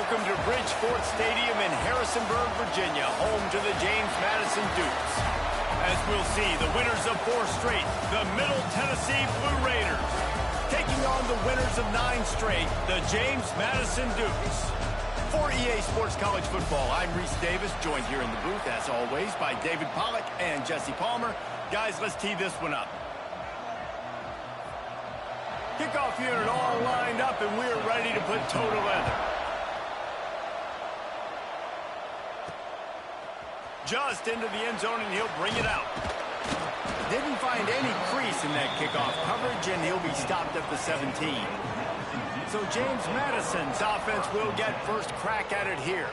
Welcome to Bridgeport Stadium in Harrisonburg, Virginia, home to the James Madison Dukes. As we'll see, the winners of 4 straight, the Middle Tennessee Blue Raiders, taking on the winners of 9 straight, the James Madison Dukes. For EA Sports College Football, I'm Reese Davis, joined here in the booth, as always, by David Pollack and Jesse Palmer. Guys, let's tee this one up. Kickoff unit all lined up, and we're ready to put toe to leather. Just into the end zone, and he'll bring it out. Didn't find any crease in that kickoff coverage, and he'll be stopped at the 17. So James Madison's offense will get first crack at it here.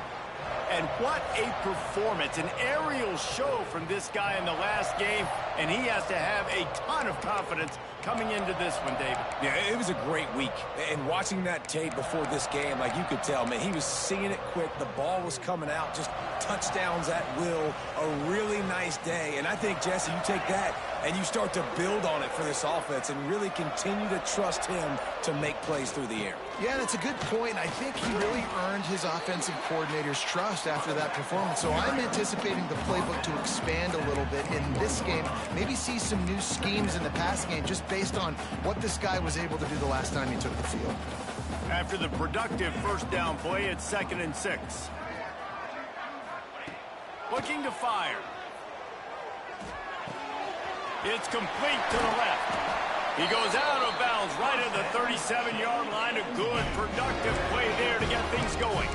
And what a performance, an aerial show from this guy in the last game, and he has to have a ton of confidence coming into this one, David. Yeah, it was a great week. And watching that tape before this game, like you could tell, man, he was seeing it quick. The ball was coming out, just touchdowns at will. A really nice day. And I think, Jesse, you take that and you start to build on it for this offense and really continue to trust him to make plays through the air. Yeah, that's a good point. I think he really earned his offensive coordinator's trust after that performance. So I'm anticipating the playbook to expand a little bit in this game. Maybe see some new schemes in the passing game just based on what this guy was able to do the last time he took the field. After the productive first down play, it's 2nd and 6. Looking to fire. It's complete to the left. He goes out of bounds right at the 37-yard line. A good, productive play there to get things going.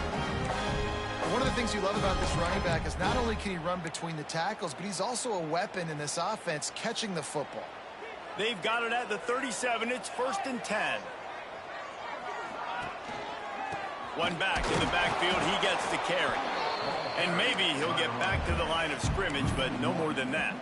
One of the things you love about this running back is not only can he run between the tackles, but he's also a weapon in this offense catching the football. They've got it at the 37. It's 1st and 10. One back in the backfield. He gets the carry. And maybe he'll get back to the line of scrimmage, but no more than that.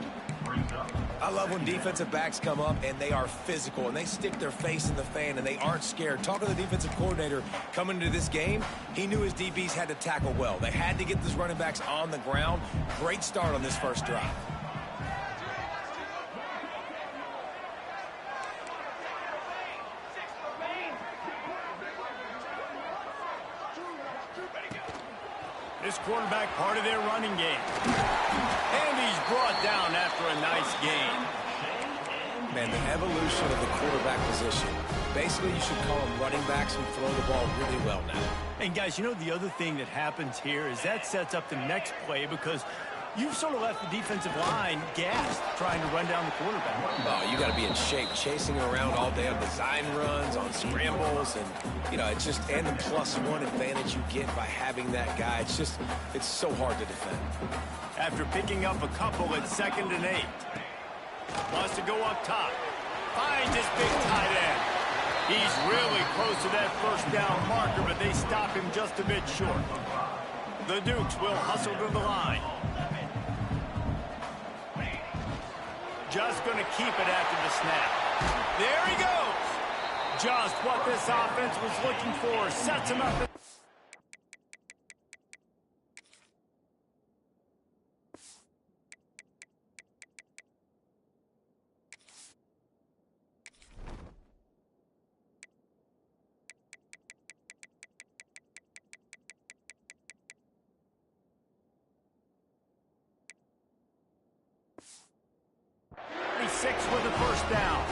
I love when defensive backs come up and they are physical and they stick their face in the fan and they aren't scared. Talking to the defensive coordinator coming into this game, he knew his DBs had to tackle well. They had to get these running backs on the ground. Great start on this first drive. This quarterback part of their running game. And he's brought down after a nice gain. Man, the evolution of the quarterback position. Basically, you should call them running backs who throw the ball really well now. And guys, you know the other thing that happens here is that sets up the next play because you've sort of left the defensive line gassed trying to run down the quarterback. Oh, you got to be in shape, chasing him around all day on design runs, on scrambles, and, you know, it's just, and the +1 advantage you get by having that guy. It's just, it's so hard to defend. After picking up a couple at 2nd and 8. Wants to go up top. Finds his big tight end. He's really close to that first down marker, but they stop him just a bit short. The Dukes will hustle to the line. Just going to keep it after the snap. There he goes. Just what this offense was looking for. Sets him up. With the first down.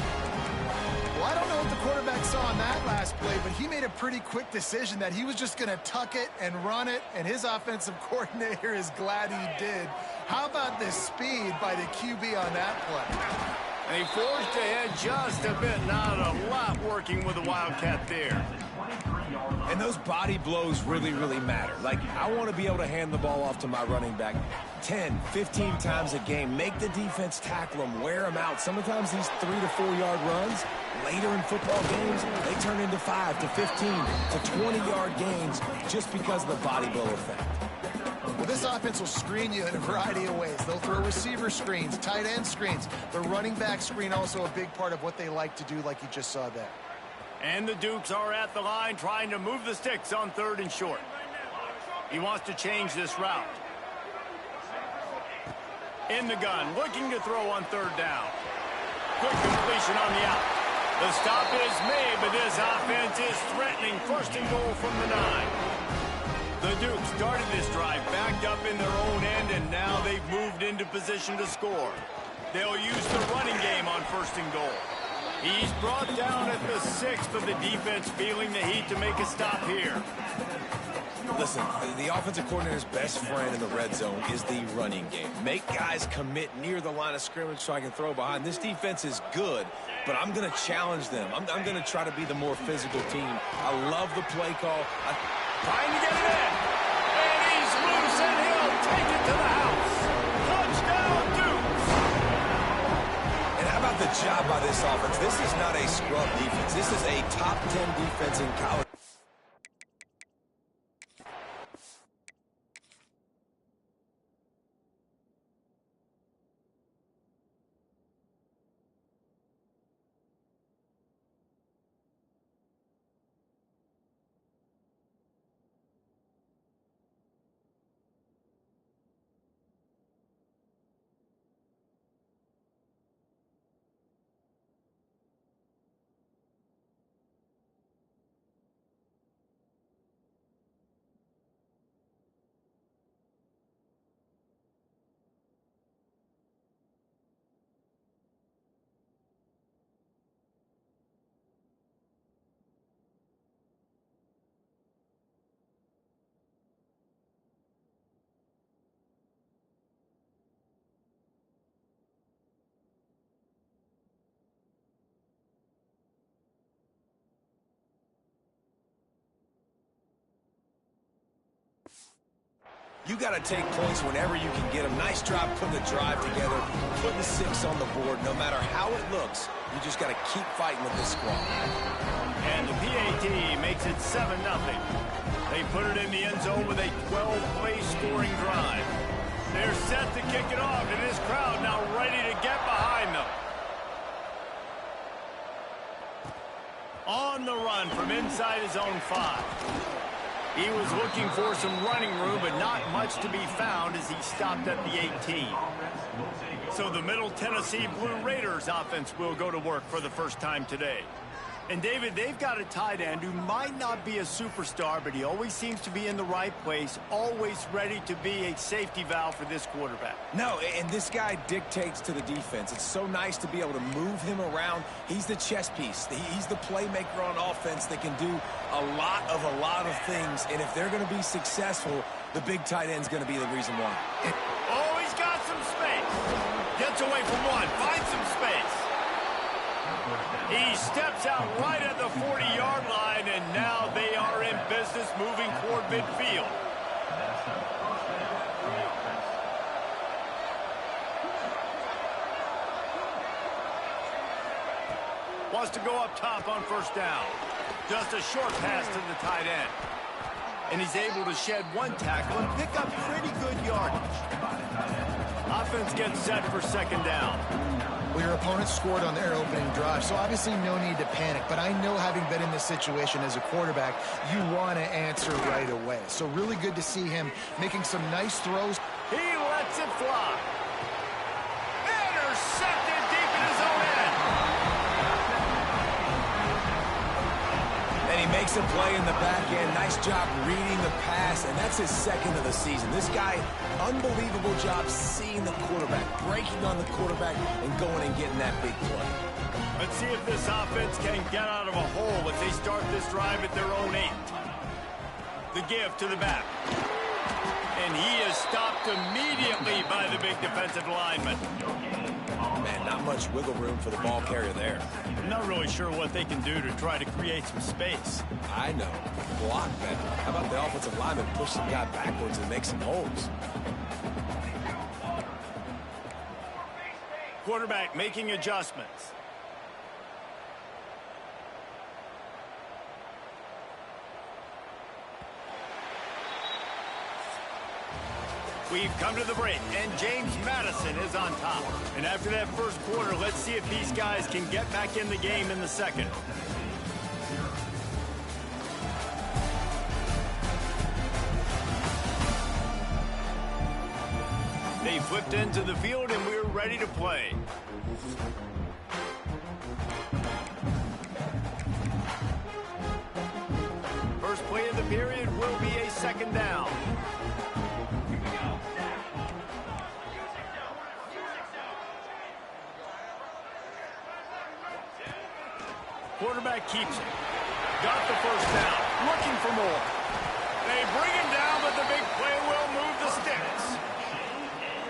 Well, I don't know what the quarterback saw in that last play, but he made a pretty quick decision that he was just going to tuck it and run it, and his offensive coordinator is glad he did. How about the speed by the QB on that play? They forged ahead just a bit. Not a lot working with the Wildcat there. And those body blows really, really matter. Like, I want to be able to hand the ball off to my running back 10, 15 times a game. Make the defense tackle them, wear them out. Sometimes these 3 to 4 yard runs, later in football games, they turn into 5 to 15 to 20-yard gains just because of the body blow effect. Well, this offense will screen you in a variety of ways. They'll throw receiver screens, tight end screens. The running back screen also a big part of what they like to do, like you just saw there. And the Dukes are at the line trying to move the sticks on 3rd and short. He wants to change this route. In the gun, looking to throw on 3rd down. Good completion on the out. The stop is made, but this offense is threatening 1st and goal from the 9. The Dukes started this drive backed up in their own end, and now they've moved into position to score. They'll use the running game on 1st and goal. He's brought down at the 6th of the defense, feeling the heat to make a stop here. Listen, the offensive coordinator's best friend in the red zone is the running game. Make guys commit near the line of scrimmage so I can throw behind. This defense is good, but I'm going to challenge them. I'm going to try to be the more physical team. I love the play call. Trying to get it in. And he's loose, and he'll take it to the house. Touchdown, Dukes. And how about the job by this offense? This is not a scrub defense. This is a top 10 defense in college. You got to take points whenever you can get them. Nice job putting the drive together, putting 6 on the board. No matter how it looks, you just got to keep fighting with this squad. And the PAT makes it 7-0. They put it in the end zone with a 12-play scoring drive. They're set to kick it off, and this crowd now ready to get behind them. On the run from inside his own 5. He was looking for some running room, but not much to be found as he stopped at the 18. So the Middle Tennessee Blue Raiders offense will go to work for the first time today. And, David, they've got a tight end who might not be a superstar, but he always seems to be in the right place, always ready to be a safety valve for this quarterback. No, and this guy dictates to the defense. It's so nice to be able to move him around. He's the chess piece. He's the playmaker on offense that can do a lot of things. And if they're going to be successful, the big tight end's going to be the reason why. Oh, he's got some space. Gets away from one, finds some space. He steps out right at the 40-yard line, and now they are in business moving toward midfield. Wants to go up top on 1st down. Just a short pass to the tight end. And he's able to shed 1 tackle and pick up pretty good yardage. Offense gets set for 2nd down. Well, your opponent scored on their opening drive, so obviously no need to panic. But I know, having been in this situation as a quarterback, you want to answer right away. So really good to see him making some nice throws. He lets it fly. Intercepted deep in his own end. And he makes a play in the back end. Nice job reading the pass, and that's his 2nd of the season. This guy, unbelievable job seeing the quarterback, breaking on the quarterback, and going and getting that big play. Let's see if this offense can get out of a hole as they start this drive at their own 8. The give to the back. And he is stopped immediately by the big defensive lineman. Man, not much wiggle room for the ball carrier there. I'm not really sure what they can do to try to create some space. I know. Block better. How about the offensive lineman push some guy backwards and make some holes? Quarterback making adjustments. We've come to the break, and James Madison is on top. And after that first quarter, let's see if these guys can get back in the game in the second. They flipped into the field, and we're ready to play. First play of the period will be a second down. Quarterback keeps it. Got the first down. Looking for more. They bring him down, but the big play will move the sticks.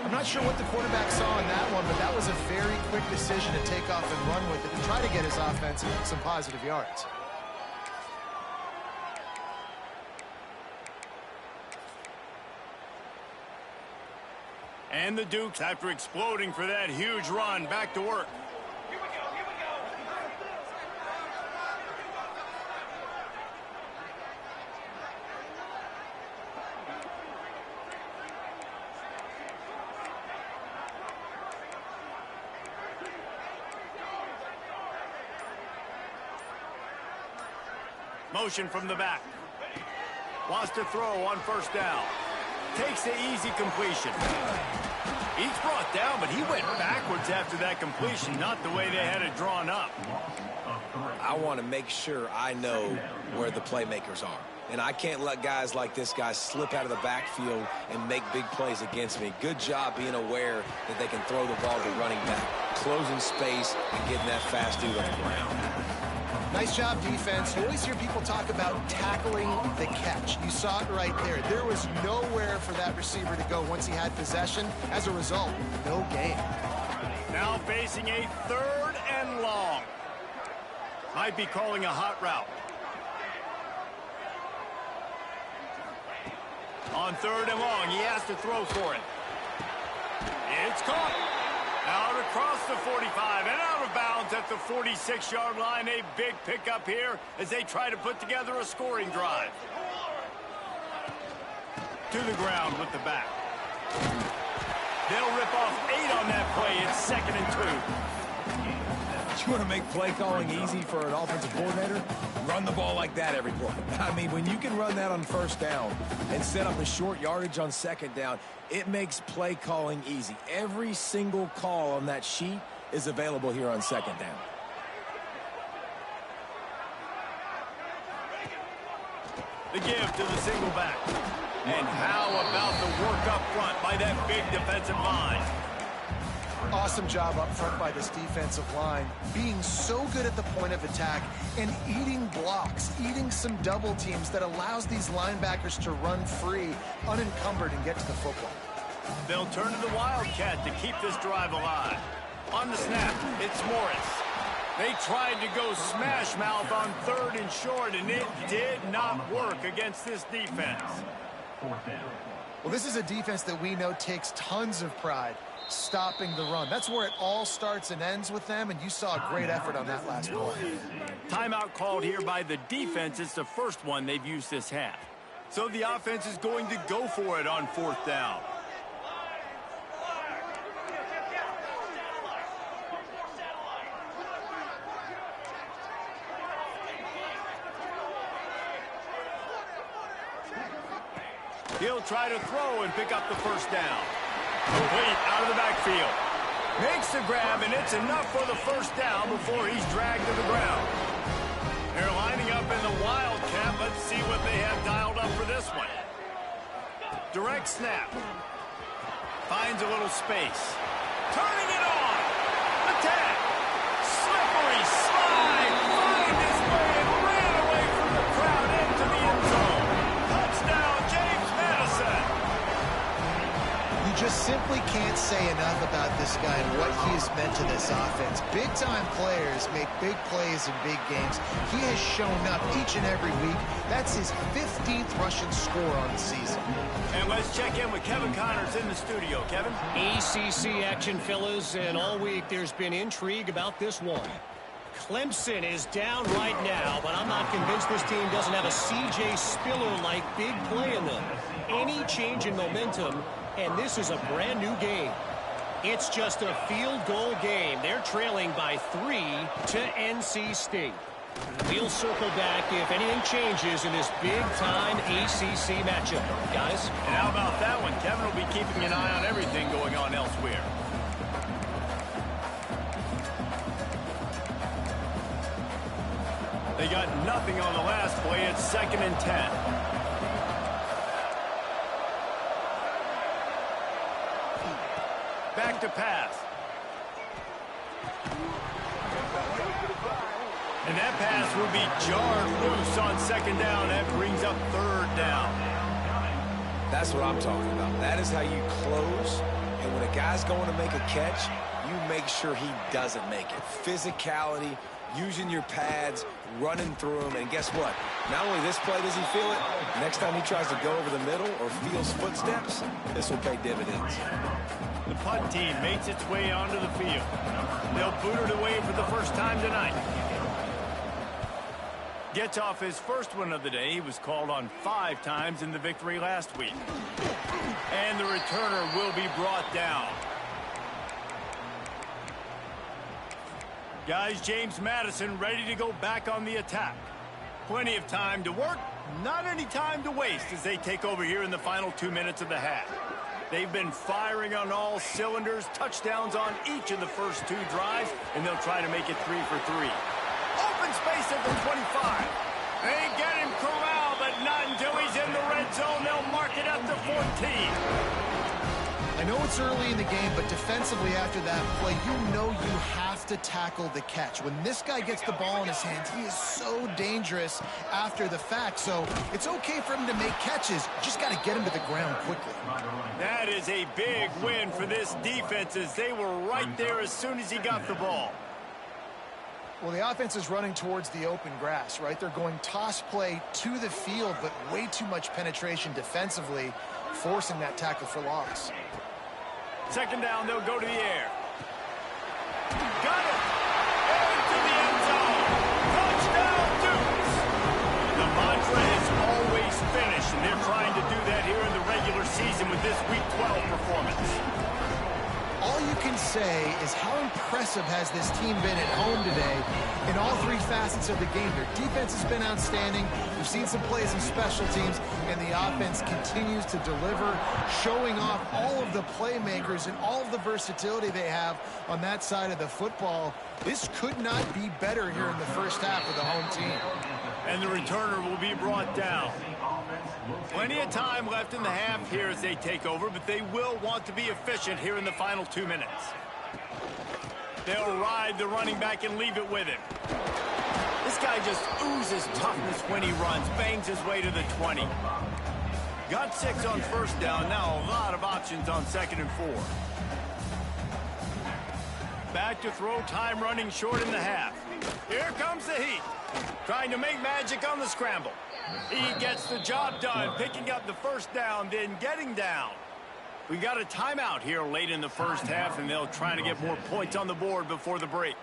I'm not sure what the quarterback saw in that one, but that was a very quick decision to take off and run with it and try to get his offense some positive yards. And the Dukes, after exploding for that huge run, back to work. Motion from the back. Wants to throw on first down. Takes the easy completion. He's brought down, but he went backwards after that completion, not the way they had it drawn up. I want to make sure I know where the playmakers are. And I can't let guys like this guy slip out of the backfield and make big plays against me. Good job being aware that they can throw the ball to running back, closing space, and getting that fast dude on the ground. Nice job, defense. You always hear people talk about tackling the catch. You saw it right there. There was nowhere for that receiver to go once he had possession. As a result, no gain. Now facing a 3rd and long. Might be calling a hot route. On 3rd and long, he has to throw for it. It's caught. Out across the 45 and out of bounds at the 46-yard line. A big pickup here as they try to put together a scoring drive. To the ground with the back. They'll rip off 8 on that play. It's 2nd and 2. You want to make play calling easy for an offensive coordinator? Run the ball like that every play. I mean, when you can run that on first down and set up a short yardage on second down, it makes play calling easy. Every single call on that sheet is available here on second down. The give to the single back. And how about the work up front by that big defensive line? Awesome job up front by this defensive line, being so good at the point of attack and eating blocks, eating some double teams that allows these linebackers to run free, unencumbered, and get to the football. They'll turn to the Wildcat to keep this drive alive. On the snap, it's Morris. They tried to go smash mouth on 3rd and short, and it did not work against this defense. Well, this is a defense that we know takes tons of pride stopping the run. That's where it all starts and ends with them, and you saw a great effort on that last play. Timeout called here by the defense. It's the first one they've used this half. So the offense is going to go for it on 4th down. He'll try to throw and pick up the first down. Complete out of the backfield. Makes the grab, and it's enough for the first down before he's dragged to the ground. They're lining up in the Wildcat. Let's see what they have dialed up for this one. Direct snap. Finds a little space. Turning it on. Attack. Slippery slide. Find his way and ran away from the crowd into the end zone. Touchdown, James Madison. You just simply can't say enough about this guy and what he has meant to this offense. Big-time players make big plays in big games. He has shown up each and every week. That's his 15th rushing score on the season. And let's check in with Kevin Connors in the studio. Kevin? ACC action, fellas, and all week there's been intrigue about this one. Clemson is down right now, but I'm not convinced this team doesn't have a C.J. Spiller-like big play in them. Any change in momentum, and this is a brand new game. It's just a field goal game. They're trailing by 3 to NC State. We'll circle back if anything changes in this big-time ACC matchup. Guys? And how about that one? Kevin will be keeping an eye on everything going on elsewhere. They got nothing on the last play. It's 2nd and 10. pass. And that pass will be jarred loose on second down. That brings up third down. That's what I'm talking about. That is how you close. And when a guy's going to make a catch, you make sure he doesn't make it. Physicality, using your pads, running through them. And guess what? Not only this play does he feel it, next time he tries to go over the middle or feels footsteps, this will pay dividends. The punt team makes its way onto the field. They'll boot it away for the first time tonight. Gets off his first one of the day. He was called on 5 times in the victory last week. And the returner will be brought down. Guys, James Madison ready to go back on the attack. Plenty of time to work, not any time to waste as they take over here in the final 2 minutes of the half. They've been firing on all cylinders, touchdowns on each of the first 2 drives, and they'll try to make it 3 for 3. Open space at the 25. They get him corralled, but not until he's in the red zone. They'll mark it up to 14. I know it's early in the game, but defensively after that play, you know you have to tackle the catch. When this guy gets the ball in his hands, he is so dangerous after the fact. So it's okay for him to make catches. You just got to get him to the ground quickly. That is a big win for this defense as they were right there as soon as he got the ball. Well, the offense is running towards the open grass, right? They're going toss play to the field, but way too much penetration defensively, forcing that tackle for loss. Second down, they'll go to the air. Got it! Into the end zone! Touchdown, Dukes! The mantra is always finish, and they're trying to do that here in the regular season with this Week 12 performance. All you can say is how impressive has this team been at home today in all 3 facets of the game. Their defense has been outstanding. We've seen some plays in special teams, and the offense continues to deliver, showing off all of the playmakers and all of the versatility they have on that side of the football. This could not be better here in the first half with the home team. And the returner will be brought down. Plenty of time left in the half here as they take over, but they will want to be efficient here in the final 2 minutes. They'll ride the running back and leave it with him. This guy just oozes toughness when he runs, bangs his way to the 20. Got 6 on first down, now a lot of options on 2nd and 4. Back to throw, time running short in the half. Here comes the heat. Trying to make magic on the scramble. He gets the job done, picking up the first down, then getting down. We got a timeout here late in the first half, and they'll try to get more points on the board before the break.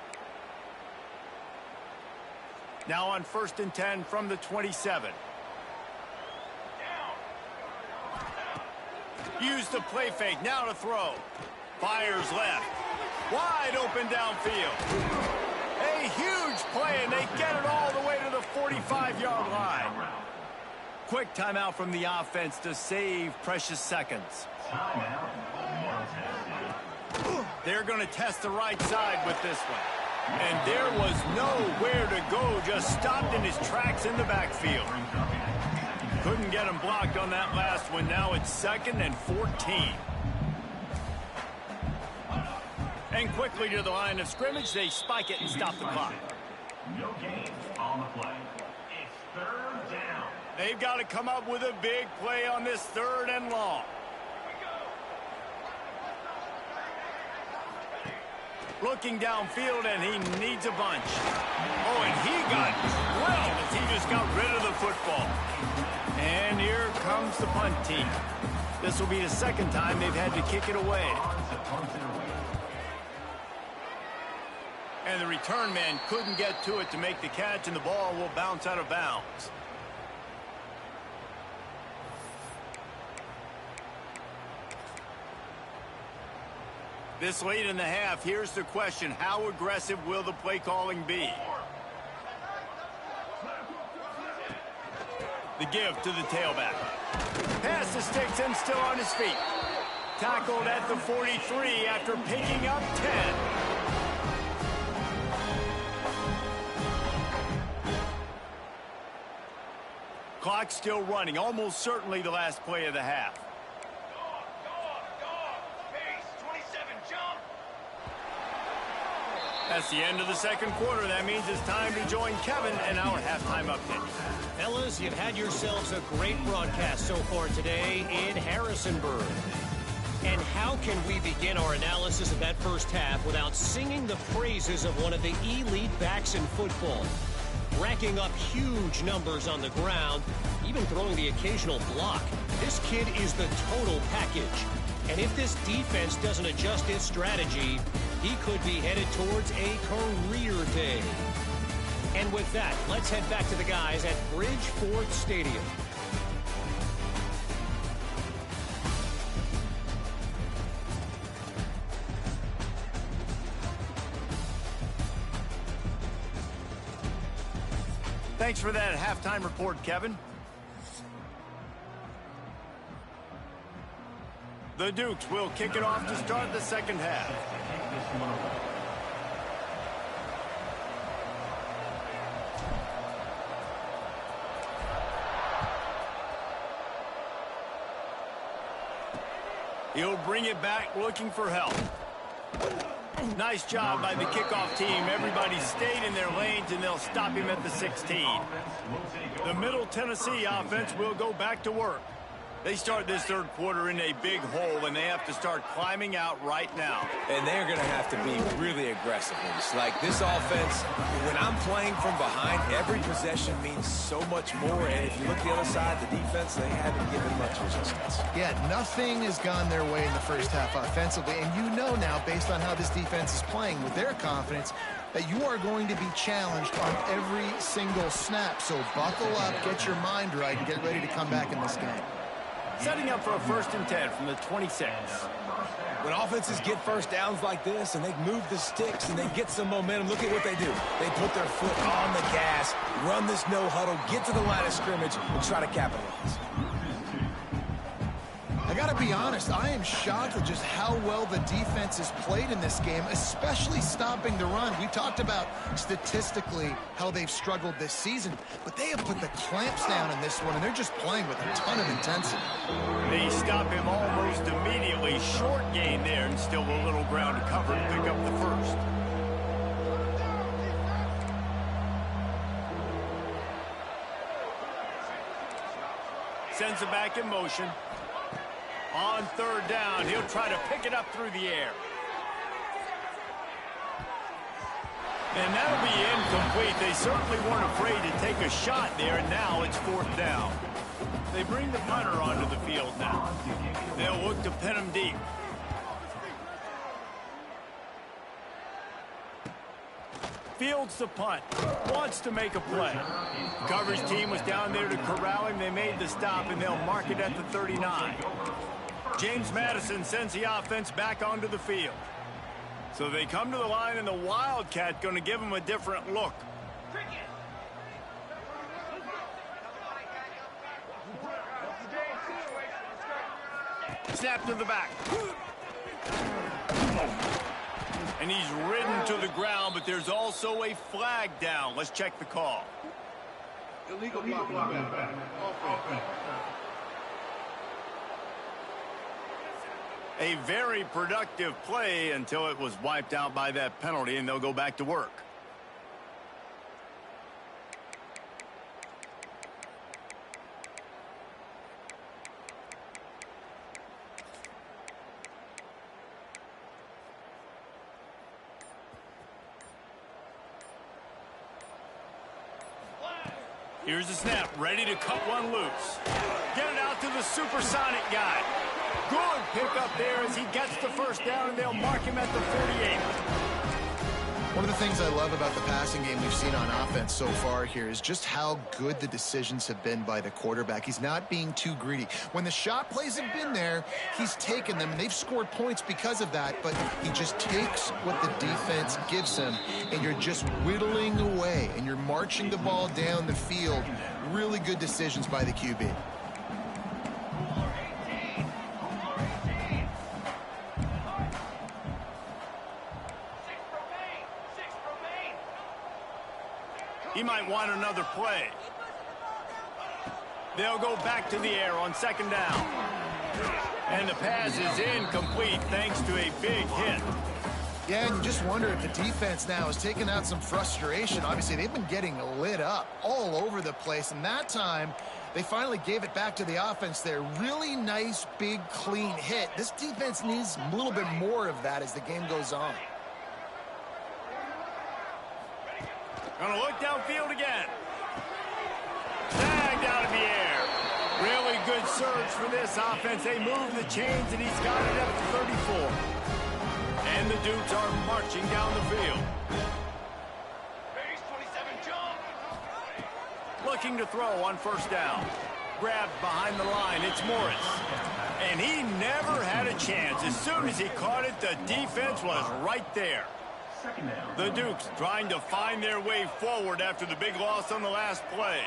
Now on 1st and 10 from the 27. Use the play fake, now to throw. Fires left. Wide open downfield. A huge play, and they get it all the way to the 45-yard line. Quick timeout from the offense to save precious seconds. They're going to test the right side with this one. And there was nowhere to go, just stopped in his tracks in the backfield. Couldn't get him blocked on that last one. Now it's 2nd and 14. And quickly to the line of scrimmage, they spike it and stop the clock. No gains on the play. It's 3rd down. They've got to come up with a big play on this 3rd and long. Looking downfield, and he needs a bunch. Oh, and he got drilled as he just got rid of the football. And here comes the punt team. This will be the 2nd time they've had to kick it away. And the return man couldn't get to it to make the catch, and the ball will bounce out of bounds. This late in the half, here's the question. How aggressive will the play calling be? The give to the tailback. Pass to Stigson, still on his feet. Tackled at the 43 after picking up 10. Clock still running, almost certainly the last play of the half. That's the end of the second quarter. That means it's time to join Kevin in our halftime update. Fellas, you've had yourselves a great broadcast so far today in Harrisonburg. And how can we begin our analysis of that first half without singing the praises of one of the elite backs in football? Racking up huge numbers on the ground, even throwing the occasional block. This kid is the total package. And if this defense doesn't adjust its strategy, he could be headed towards a career day. And with that, let's head back to the guys at Bridgeford Stadium. Thanks for that halftime report, Kevin. The Dukes will kick it off to start the second half. He'll bring it back looking for help. Nice job by the kickoff team. Everybody stayed in their lanes, and they'll stop him at the 16. The Middle Tennessee offense will go back to work. They start this third quarter in a big hole, and they have to start climbing out right now. And they're going to have to be really aggressive. It's like this offense, when I'm playing from behind, every possession means so much more. And if you look the other side, the defense, they haven't given much resistance. Yeah, nothing has gone their way in the first half offensively. And you know now, based on how this defense is playing with their confidence, that you are going to be challenged on every single snap. So buckle up, get your mind right, and get ready to come back in this game. Setting up for a 1st and 10 from the 26. When offenses get first downs like this and they move the sticks and they get some momentum, look at what they do. They put their foot on the gas, run this no huddle, get to the line of scrimmage, and try to capitalize. I got to be honest, I am shocked at just how well the defense has played in this game, especially stopping the run. We talked about statistically how they've struggled this season, but they have put the clamps down in this one, and they're just playing with a ton of intensity. They stop him almost immediately. Short gain there, and still a little ground to cover to pick up the first. Sends it back in motion. On 3rd down, he'll try to pick it up through the air. And that'll be incomplete. They certainly weren't afraid to take a shot there, and now it's 4th down. They bring the punter onto the field now. They'll look to pin him deep. Fields the punt. Wants to make a play. Coverage team was down there to corral him. They made the stop, and they'll mark it at the 39. James Madison sends the offense back onto the field. So they come to the line, and the Wildcat going to give them a different look. Snap to the back. And he's ridden to the ground, but there's also a flag down. Let's check the call. Illegal blocking. A very productive play until it was wiped out by that penalty, and they'll go back to work. Here's the snap, ready to cut one loose. Get it out to the supersonic guy. Good pickup there as he gets the first down, and they'll mark him at the 48. One of the things I love about the passing game we've seen on offense so far here is just how good the decisions have been by the quarterback. He's not being too greedy. When the shot plays have been there, he's taken them, and they've scored points because of that, but he just takes what the defense gives him, and you're just whittling away, and you're marching the ball down the field. Really good decisions by the QB. He might want another play. They'll go back to the air on 2nd down. And the pass is incomplete thanks to a big hit. Yeah, and you just wonder if the defense now has taken out some frustration. Obviously, they've been getting lit up all over the place, and that time they finally gave it back to the offense there. Really nice, big, clean hit. This defense needs a little bit more of that as the game goes on. Gonna look downfield again. Tagged out of the air. Really good surge for this offense. They move the chains, and he's got it up to 34. And the Dukes are marching down the field. Looking to throw on first down. Grabbed behind the line. It's Morris. And he never had a chance. As soon as he caught it, the defense was right there. The Dukes trying to find their way forward after the big loss on the last play.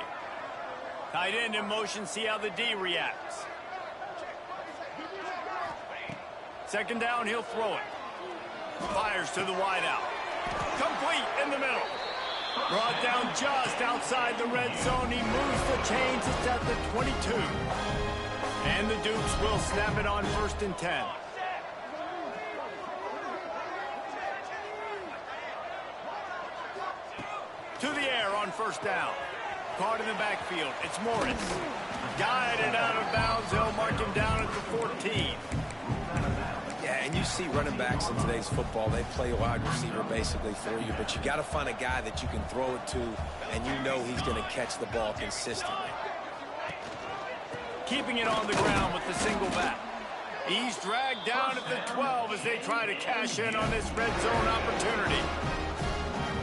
Tight end in motion, see how the D reacts. Second down, he'll throw it. Fires to the wideout. Complete in the middle. Brought down just outside the red zone. He moves the chains. It's at the 22. And the Dukes will snap it on 1st and 10. To the air on first down. Caught in the backfield. It's Morris. Guided out of bounds. They'll mark him down at the 14. Yeah, and you see running backs in today's football, they play a wide receiver basically for you, but you got to find a guy that you can throw it to, and you know he's going to catch the ball consistently. Keeping it on the ground with the single back. He's dragged down at the 12 as they try to cash in on this red zone opportunity.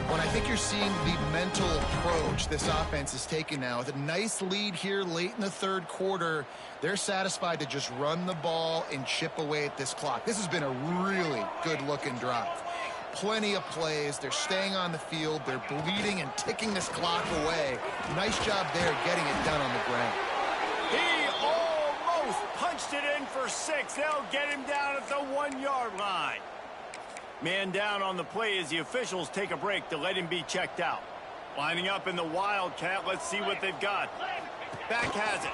Well, I think you're seeing the mental approach this offense is taking now. With a nice lead here late in the third quarter, they're satisfied to just run the ball and chip away at this clock. This has been a really good-looking drive. Plenty of plays. They're staying on the field. They're bleeding and ticking this clock away. Nice job there getting it done on the ground. He almost punched it in for 6. They'll get him down at the 1-yard line. Man down on the play as the officials take a break to let him be checked out. Lining up in the Wildcat. Let's see what they've got. Back has it.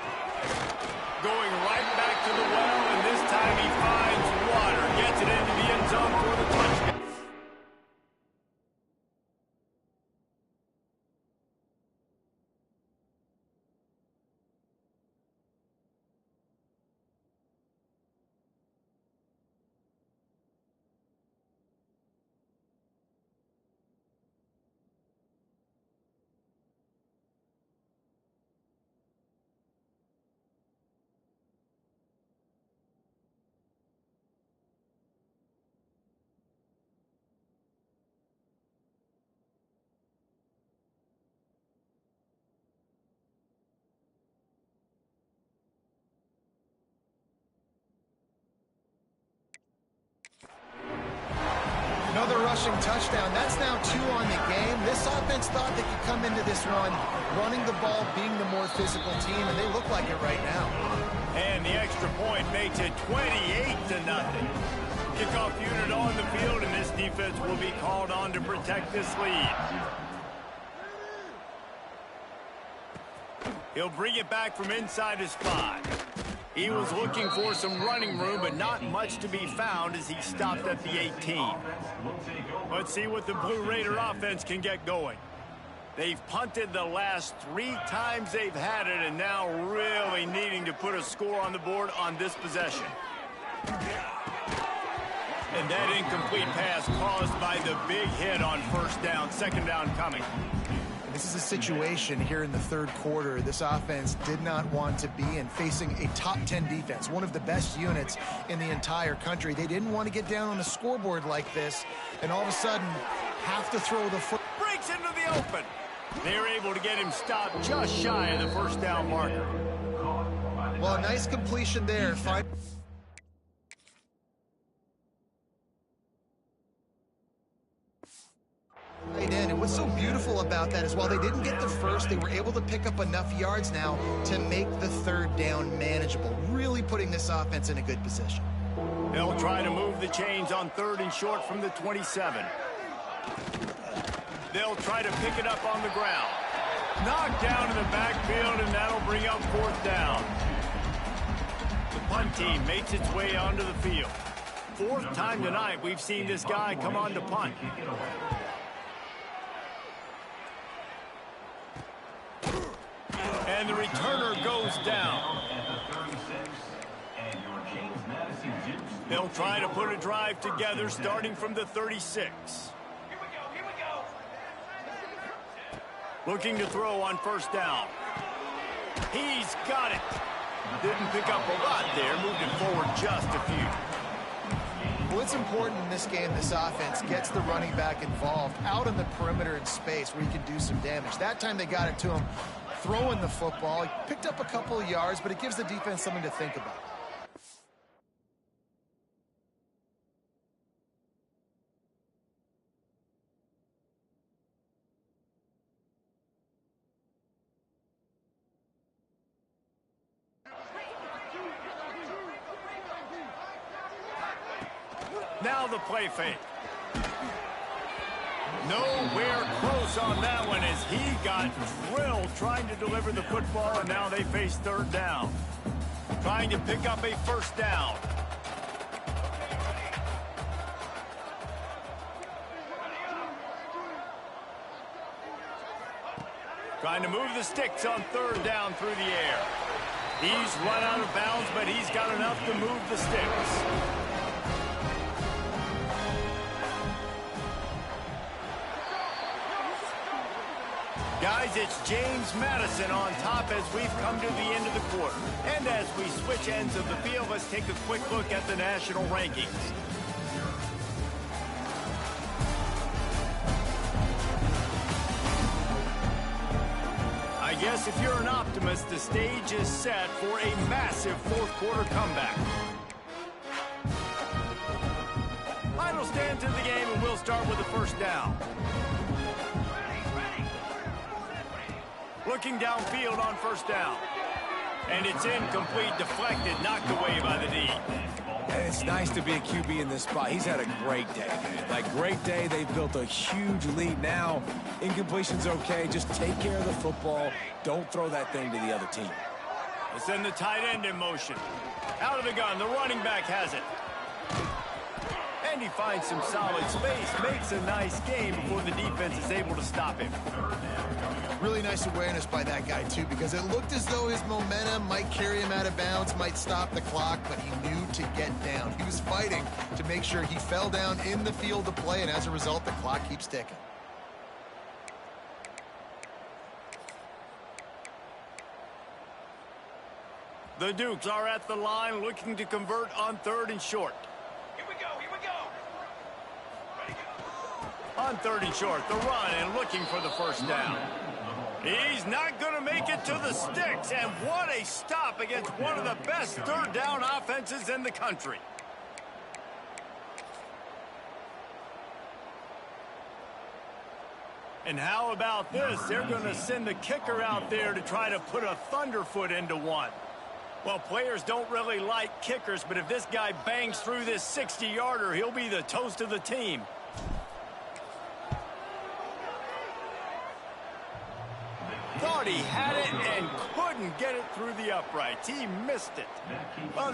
Going right back to the well, and this time he finds water. Gets it into the end zone for the touchdown. Another rushing touchdown. That's now 2 on the game. This offense thought they could come into this one running the ball, being the more physical team, and they look like it right now. And the extra point makes it 28-0. Kickoff unit on the field, and this defense will be called on to protect this lead. He'll bring it back from inside his 5. He was looking for some running room, but not much to be found as he stopped at the 18. Let's see what the Blue Raider offense can get going. They've punted the last 3 times they've had it, and now really needing to put a score on the board on this possession. And that incomplete pass caused by the big hit on first down. Second down coming. This is a situation here in the third quarter this offense did not want to be in, facing a top 10 defense, one of the best units in the entire country. They didn't want to get down on the scoreboard like this, and all of a sudden have to throw the foot. Breaks into the open. They're able to get him stopped just shy of the first down marker. Well, a nice completion there. And what's so beautiful about that is while they didn't get the first, they were able to pick up enough yards now to make the third down manageable, really putting this offense in a good position. They'll try to move the chains on 3rd and short from the 27. They'll try to pick it up on the ground. Knocked down in the backfield, and that'll bring up 4th down. The punt team makes its way onto the field. fourth time tonight we've seen this guy come on to punt. And the returner goes down. They'll try to put a drive together starting from the 36. Looking to throw on first down. He's got it. Didn't pick up a lot there, moved it forward just a few. Well, it's important in this game this offense gets the running back involved out on the perimeter in space where he can do some damage. That time they got it to him throwing the football. He picked up a couple of yards, but it gives the defense something to think about. Now the play fake. Nowhere close on that one as he got drilled trying to deliver the football, and now they face third down. Trying to pick up a first down. Trying to move the sticks on third down through the air. He's run out of bounds, but he's got enough to move the sticks. Guys, it's James Madison on top as we've come to the end of the quarter. And as we switch ends of the field, let's take a quick look at the national rankings. I guess if you're an optimist, the stage is set for a massive fourth quarter comeback. Final stand to the game, and we'll start with the first down. Looking downfield on first down. And it's incomplete, deflected, knocked away by the D. And it's nice to be a QB in this spot. He's had a great day, man. Like, great day. They've built a huge lead now. Incompletion's okay. Just take care of the football. Don't throw that thing to the other team. Let's send the tight end in motion. Out of the gun, the running back has it. And he finds some solid space, makes a nice game before the defense is able to stop him. Really nice awareness by that guy, too, because it looked as though his momentum might carry him out of bounds, might stop the clock, but he knew to get down. He was fighting to make sure he fell down in the field to play, and as a result, the clock keeps ticking. The Dukes are at the line looking to convert on third and short. Here we go, here we go. On third and short, the run and looking for the first down. He's not going to make it to the sticks, and what a stop against one of the best third down offenses in the country. And how about this? They're going to send the kicker out there to try to put a thunderfoot into one. Well, players don't really like kickers, but if this guy bangs through this 60-yarder, he'll be the toast of the team. Thought he had it and couldn't get it through the uprights. He missed it. Well,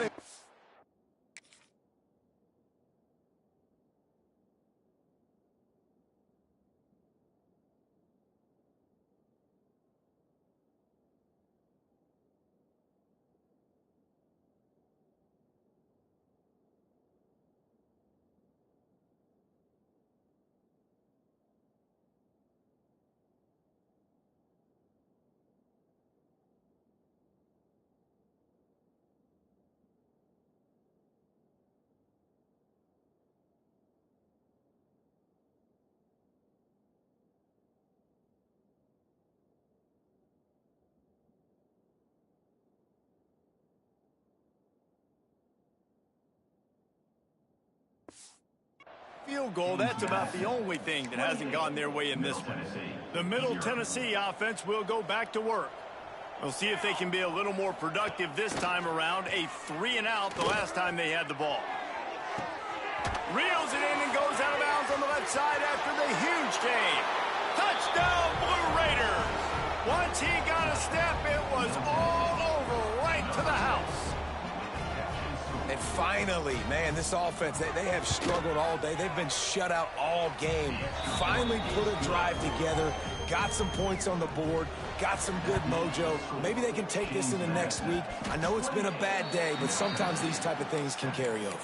field goal, that's about the only thing that hasn't gone their way in this one. The Middle Tennessee offense will go back to work. We'll see if they can be a little more productive this time around. A 3-and-out the last time they had the ball. Reels it in and goes out of bounds on the left side after the huge game. Touchdown, Blue Raiders! Once he got a step, it was all over right to the house. And And finally, man, this offense, they have struggled all day. They've been shut out all game. Finally put a drive together, got some points on the board, got some good mojo. Maybe they can take this into next week. I know it's been a bad day, but sometimes these type of things can carry over.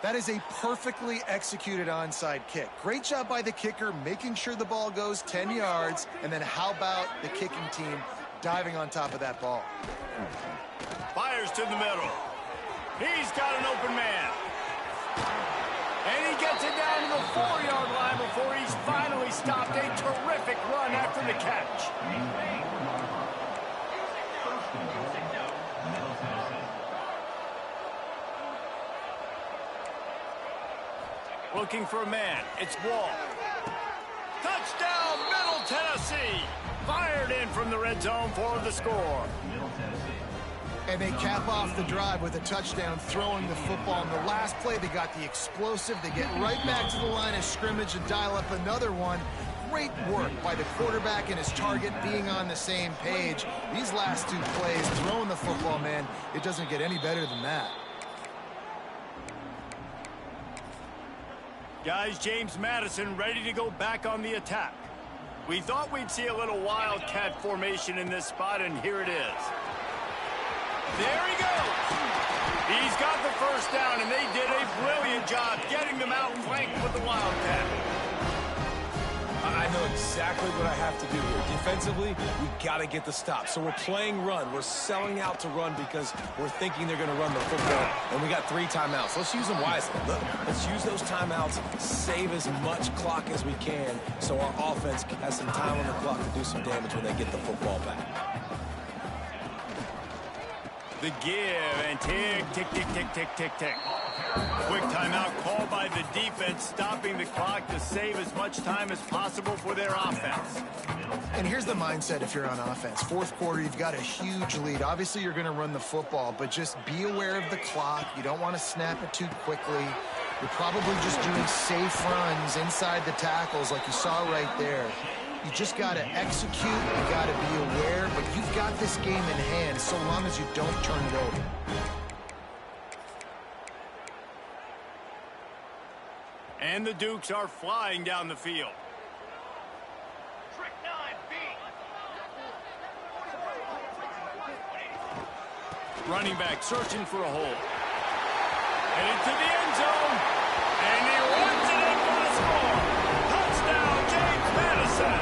That is a perfectly executed onside kick. Great job by the kicker, making sure the ball goes 10 yards. And then how about the kicking team diving on top of that ball? Fires to the middle. He's got an open man. And he gets it down to the 4-yard line before he's finally stopped. A terrific run after the catch. Looking for a man. It's Wall. Touchdown, Middle Tennessee. Fired in from the red zone for the score. And they cap off the drive with a touchdown, throwing the football. In the last play, they got the explosive. They get right back to the line of scrimmage and dial up another one. Great work by the quarterback and his target being on the same page. These last two plays, throwing the football, man, it doesn't get any better than that. Guys, James Madison ready to go back on the attack. We thought we'd see a little wildcat formation in this spot, and here it is. There he goes. He's got the first down, and they did a brilliant job getting them out flanked with the wildcat. I know exactly what I have to do here. Defensively, we got to get the stop. So we're playing run. We're selling out to run because we're thinking they're going to run the football, and we got 3 timeouts. Let's use them wisely. Look, let's use those timeouts, save as much clock as we can so our offense has some time on the clock to do some damage when they get the football back. The give and tick, tick, tick, tick, tick, tick, tick. Quick timeout called by the defense, stopping the clock to save as much time as possible for their offense. And here's the mindset if you're on offense. Fourth quarter, you've got a huge lead. Obviously, you're going to run the football, but just be aware of the clock. You don't want to snap it too quickly. You're probably just doing safe runs inside the tackles like you saw right there. You just got to execute, you got to be aware, but you've got this game in hand so long as you don't turn it over. And the Dukes are flying down the field. Running back searching for a hole. And into the end zone. And he runs it in for the score. Touchdown, James Madison.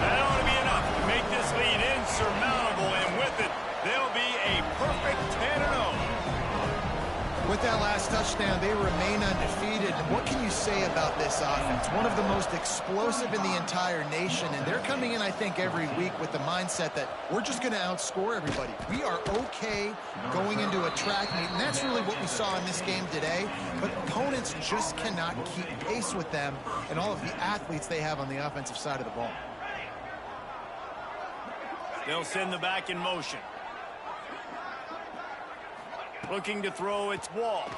That ought to be enough to make this lead insurmountable. And with it, they'll be a perfect 10-0. With that last touchdown, they remain undefeated. And what can you say about this offense? One of the most explosive in the entire nation. And they're coming in, I think, every week with the mindset that we're just going to outscore everybody. We are okay going into a track meet. And that's really what we saw in this game today. But opponents just cannot keep pace with them and all of the athletes they have on the offensive side of the ball. They'll send the back in motion. Looking to throw, it's Wall.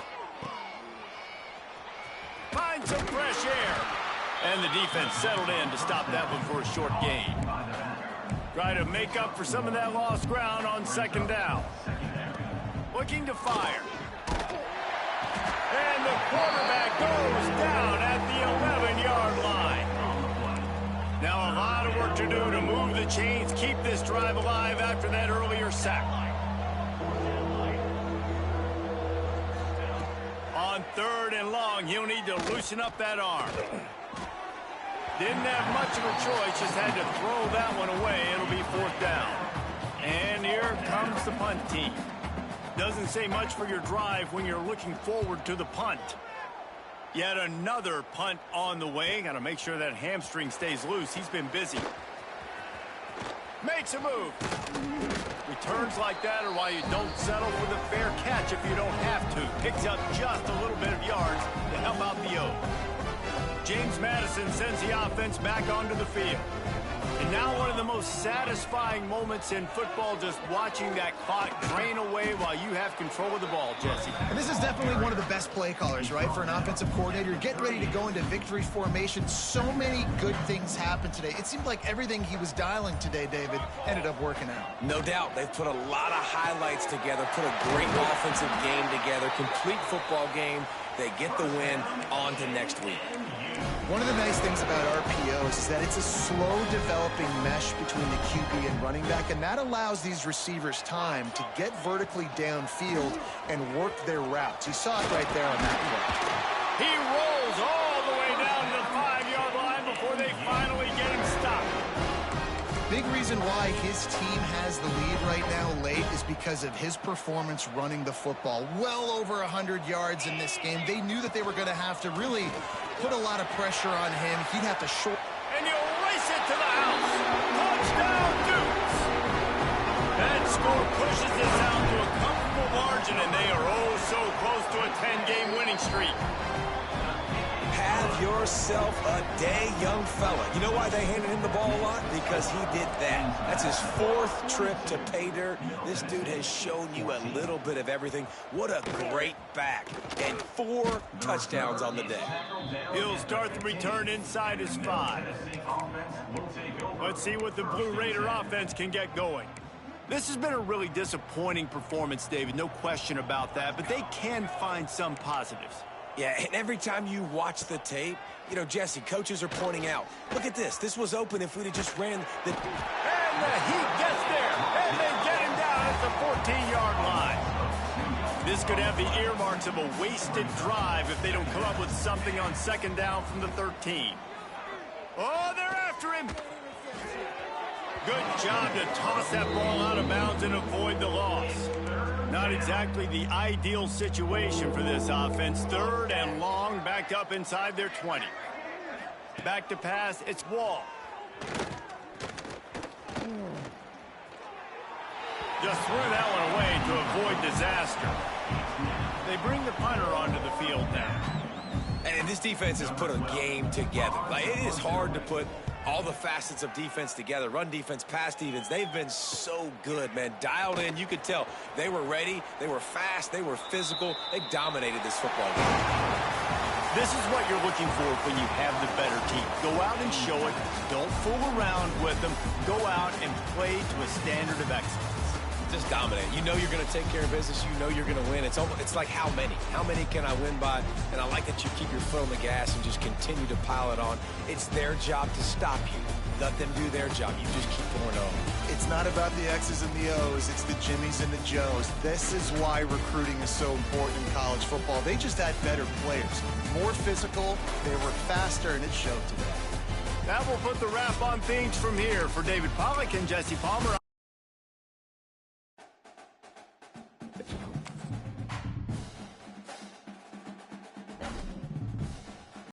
Finds some fresh air. And the defense settled in to stop that one for a short gain. Try to make up for some of that lost ground on second down. Looking to fire. And the quarterback goes down at the 11-yard line. Now a lot of work to do to move the chains, keep this drive alive after that earlier sack. On 3rd and long, he'll need to loosen up that arm. Didn't have much of a choice, just had to throw that one away. It'll be 4th down. And here comes the punt team. Doesn't say much for your drive when you're looking forward to the punt. Yet another punt on the way. Got to make sure that hamstring stays loose. He's been busy. Makes a move. Returns like that are why you don't settle for the fair catch if you don't have to. Picks up just a little bit of yards to help out the O. James Madison sends the offense back onto the field. And now one of the most satisfying moments in football, just watching that clock drain away while you have control of the ball, Jesse. And this is definitely one of the best play callers, right, for an offensive coordinator. Getting ready to go into victory formation. So many good things happened today. It seemed like everything he was dialing today, David, ended up working out. No doubt. They've put a lot of highlights together, put a great offensive game together, complete football game. They get the win. On to next week. One of the nice things about RPOs is that it's a slow-developing mesh between the QB and running back, and that allows these receivers time to get vertically downfield and work their routes. You saw it right there on that play. He rolls all the way down to the 5-yard line before they finally get him stopped. Big reason why his team has the lead right now late is because of his performance running the football. Well over 100 yards in this game. They knew that they were going to have to really put a lot of pressure on him. He'd have to short. And you'll race it to the house. Touchdown, Dukes. That score pushes this out to a comfortable margin, and they are oh so close to a 10-game winning streak. Have yourself a day, young fella. You know why they handed him the ball a lot? Because he did that. That's his 4th trip to pay dirt. This dude has shown you a little bit of everything. What a great back. And 4 touchdowns on the day. He'll start the return inside his 5. Let's see what the Blue Raider offense can get going. This has been a really disappointing performance, David. No question about that. But they can find some positives. Yeah, and every time you watch the tape, you know, Jesse, coaches are pointing out, look at this. This was open if we'd have just ran the... And the Heat gets there, and they get him down at the 14-yard line. This could have the earmarks of a wasted drive if they don't come up with something on 2nd down from the 13. Oh, they're after him. Good job to toss that ball out of bounds and avoid the loss. Not exactly the ideal situation for this offense. 3rd and long, backed up inside their 20. Back to pass, it's Wall. Just threw that one away to avoid disaster. They bring the punter onto the field now. And this defense has put a game together. Like, it is hard to put all the facets of defense together. Run defense, pass defense. They've been so good, man. Dialed in. You could tell they were ready. They were fast. They were physical. They dominated this football game. This is what you're looking for when you have the better team. Go out and show it. Don't fool around with them. Go out and play to a standard of excellence. Just dominate. You know you're going to take care of business. You know you're going to win. It's like how many? How many can I win by? And I like that you keep your foot on the gas and just continue to pile it on. It's their job to stop you. Let them do their job. You just keep going on. It's not about the X's and the O's. It's the Jimmies and the Joes. This is why recruiting is so important in college football. They just had better players. More physical. They were faster, and it showed today. That will put the wrap on things from here. For David Pollack and Jesse Palmer.